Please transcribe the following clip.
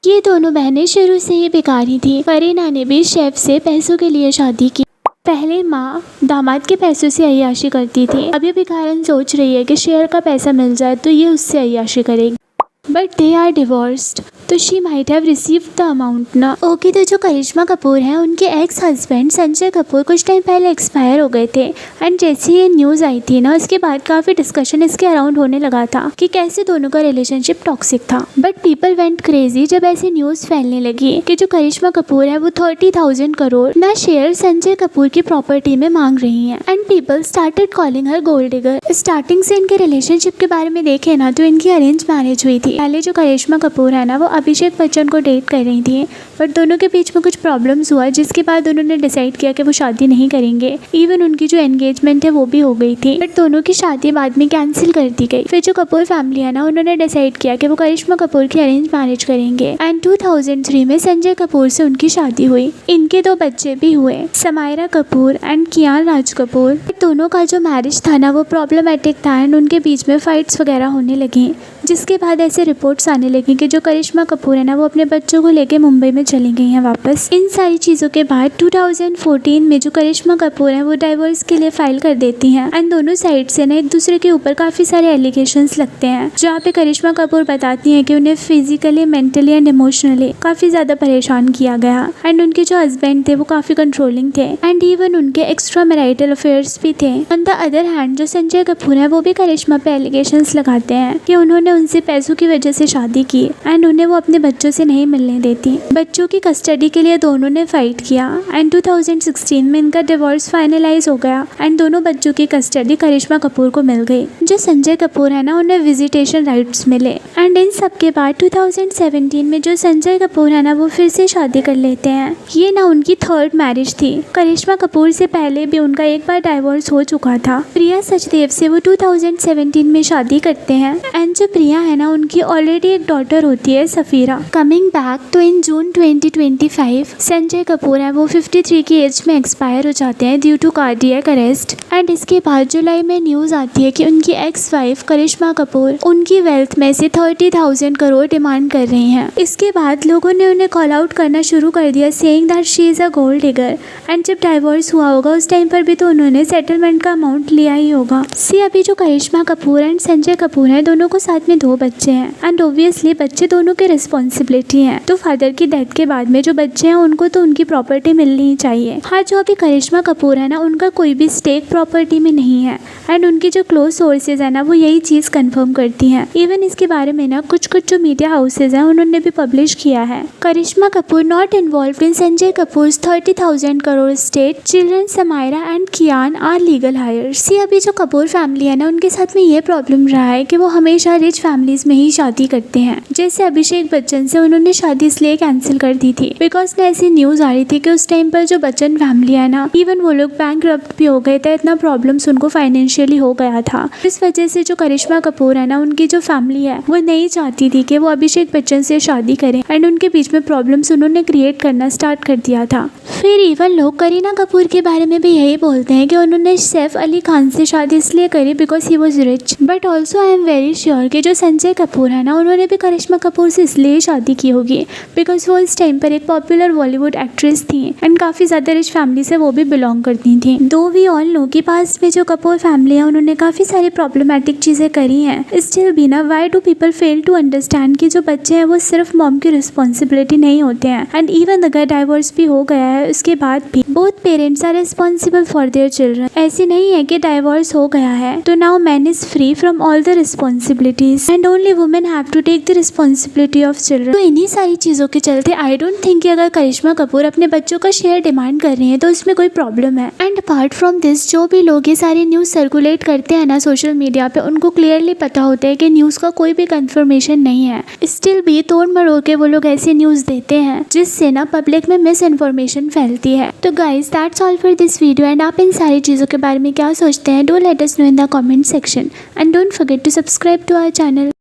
ये दोनों बहनें शुरू से ही भिखारी थी। करीना ने भी शेफ से पैसों के लिए शादी की। पहले माँ दामाद के पैसों से अय्याशी करती थी। अभी भिखारन सोच रही है कि शेयर का पैसा मिल जाए तो ये उससे अय्याशी करेगी। बट दे आर डिवोर्स्ड, तो she might have received the amount ना। ओके, तो जो करिश्मा कपूर हैं उनके एक्स हस्बैंड संजय कपूर कुछ टाइम पहले एक्सपायर हो गए थे। एंड जैसे ये न्यूज़ आई थी ना, उसके बाद काफ़ी डिस्कशन इसके अराउंड होने लगा था कि कैसे दोनों का रिलेशनशिप टॉक्सिक था। बट पीपल वेंट क्रेजी जब ऐसी न्यूज़ फैलने लगी कि जो करिश्मा कपूर है वो 30,000 करोड़ ना शेयर संजय कपूर की प्रॉपर्टी में मांग रही हैं। And people started calling her gold digger. Starting से इनके रिलेशनशिप के बारे में देखे ना तो इनकी अरेंज मैरिज हुई थी। पहले जो करिश्मा कपूर है ना वो अभिषेक बच्चन को डेट कर रही थी, बट दोनों के बीच में कुछ प्रॉब्लम्स हुआ जिसके बाद उन्होंने डिसाइड किया कि वो शादी नहीं करेंगे। इवन उनकी जो एंगेजमेंट है वो भी हो गई थी, बट दोनों की शादी बाद में कैंसिल कर दी गई। फिर जो कपूर फैमिली है ना उन्होंने डिसाइड किया कि वो करिश्मा कपूर की अरेंज मैरिज करेंगे। एंड 2003 में संजय कपूर से उनकी शादी हुई। इनके 2 बच्चे भी हुए, समायरा कपूर एंड कियान राज कपूर। दोनों का जो मैरिज था ना वो प्रॉब्लमेटिक था एंड उनके बीच में फाइट्स वगैरह होने लगी, जिसके बाद ऐसे रिपोर्ट्स आने लगी कि जो करिश्मा कपूर है ना वो अपने बच्चों को लेके मुंबई में चली गई हैं वापस। इन सारी चीज़ों के बाद 2014 में जो करिश्मा कपूर है वो डाइवोर्स के लिए फाइल कर देती हैं। एंड दोनों साइड से ना एक दूसरे के ऊपर काफ़ी सारे एलिगेशंस लगते हैं, जहाँ पे करिश्मा कपूर बताती हैं कि उन्हें फिजिकली, मेंटली एंड इमोशनली काफ़ी ज़्यादा परेशान किया गया। एंड उनके जो हस्बैंड थे वो काफ़ी कंट्रोलिंग थे एंड इवन उनके एक्स्ट्रा मैरिटल अफेयर्स भी थे। ऑन द अदर हैंड जो संजय कपूर है वो भी करिश्मा पे एलिगेशंस लगाते हैं कि उन्होंने उनसे पैसों की वजह से शादी की एंड उन्हें वो अपने बच्चों से नहीं मिलने देती। बच्चों की कस्टडी के लिए दोनों ने फाइट किया एंड 2016 में इनका डिवोर्स फाइनलाइज हो गया एंड दोनों बच्चों की कस्टडी करिश्मा कपूर को मिल गई। जो संजय कपूर है ना उन्हें विजिटेशन राइट्स मिले। एंड इन सब के बाद 2017 में जो संजय कपूर है ना वो फिर से शादी कर लेते हैं। ये ना उनकी 3rd मैरिज थी। करिश्मा कपूर से पहले भी उनका एक बार डाइवोर्स हो चुका था। प्रिया सचदेव से वो 2017 में शादी करते हैं एंड जो प्रिया है ना उनकी ऑलरेडी एक डॉटर होती है सफीरा। कमिंग बैक तो इन जून 2025 संजय कपूर है वो 53 की एज में एक्सपायर हो जाते हैं due to cardiac arrest. And इसके बाद जुलाई में न्यूज़ आती है कि उनकी एक्स वाइफ करिश्मा कपूर उनकी वेल्थ में से 30,000 करोड़ डिमांड कर रही हैं। इसके बाद लोगों ने उन्हें कॉल आउट करना शुरू कर दिया, saying that she is a gold digger. And जब डाइवोर्स हुआ होगा उस टाइम पर भी तो उन्होंने सेटलमेंट का अमाउंट लिया ही होगा। सी अभी जो करिश्मा कपूर एंड संजय कपूर हैं दोनों को साथ में 2 बच्चे हैं एंड ऑब्वियसली बच्चे दोनों की रिस्पॉन्सिबिलिटी है। तो फादर की डेथ के बाद में जो बच्चे हैं उनको तो उनकी प्रॉपर्टी मिलनी ही चाहिए। हाँ, जो अभी करिश्मा कपूर है ना उनका कोई भी स्टेक प्रॉपर्टी में नहीं है एंड उनकी जो क्लोज सोर्सेज है ना वो यही चीज़ कंफर्म करती हैं। इवन इसके बारे में ना कुछ जो मीडिया हाउसेज हैं उन्होंने भी पब्लिश किया है। Karisma Kapoor not involved in Sanjay Kapoor 30,000 crore estate. Children Samaira and Kiaan are legal heirs. सी अभी जो कपूर फैमिली है ना उनके साथ में ये प्रॉब्लम रहा है कि वो हमेशा रिच फैमिलीज में ही शादी करते हैं। जैसे अभिषेक बच्चन से उन्होंने शादी इसलिए कैंसिल कर दी थी बिकॉज ना ऐसी न्यूज़ आ रही थी कि उस टाइम पर जो बच्चन फैमिली है ना इवन वो लोग बैंकरप्ट भी हो गए थे, इतना प्रॉब्लम्स उनको फाइनेंशियली हो गया था। इस वजह से जो करिश्मा कपूर है ना उनकी जो फैमिली है वो नहीं चाहती थी कि वो अभिषेक बच्चन से शादी करें एंड उनके बीच में प्रॉब्लम्स उन्होंने क्रिएट करना स्टार्ट कर दिया था। फिर इवन लोग करीना कपूर के बारे में भी यही बोलते हैं कि उन्होंने सैफ अली खान से शादी इसलिए करी because he was rich. But also I am very sure कि जो संजय कपूर है ना उन्होंने भी करिश्मा कपूर से इसलिए शादी की होगी बिकॉज वो इस टाइम पर एक पॉपुलर बॉलीवुड एक्ट्रेस थी एंड काफ़ी ज़्यादा रिच फैमिली से वो भी बिलोंग करती थी। दो वी ऑल नो कि पास्ट में जो कपूर फैमिली है उन्होंने काफ़ी सारी प्रॉब्लमेटिक चीज़ें करी हैं। स्टिल भी ना why do people fail to understand कि जो बच्चे हैं वो सिर्फ मॉम की रिस्पॉन्सिबिलिटी नहीं होते हैं एंड इवन अगर डाइवोर्स भी हो गया है उसके बाद भी both parents are responsible for their children. ऐसे नहीं है कि डाइवोर्स हो गया है तो now man is free from all the responsibilities and only women have to take the responsibility of children. तो इन्हीं सारी चीज़ों के चलते आई डोंट थिंक कि अगर करिश्मा कपूर अपने बच्चों का शेयर डिमांड कर रही है तो उसमें कोई प्रॉब्लम है। एंड अपार्ट फ्रॉम दिस जो भी लोग ये सारी न्यूज़ सर्कुलेट करते हैं ना सोशल मीडिया पे उनको क्लियरली पता होता है कि न्यूज़ का कोई भी कंफर्मेशन नहीं है। स्टिल भी तोड़ मरोड़ के वो लोग ऐसी न्यूज़ देते हैं जिससे ना पब्लिक में मिस इन्फॉर्मेशन फैलती है। तो guys that's all for this video and आप इन सारी चीज़ों के बारे में क्या सोचते हैं? Do let us know in the comment section and don't forget to subscribe to our channel.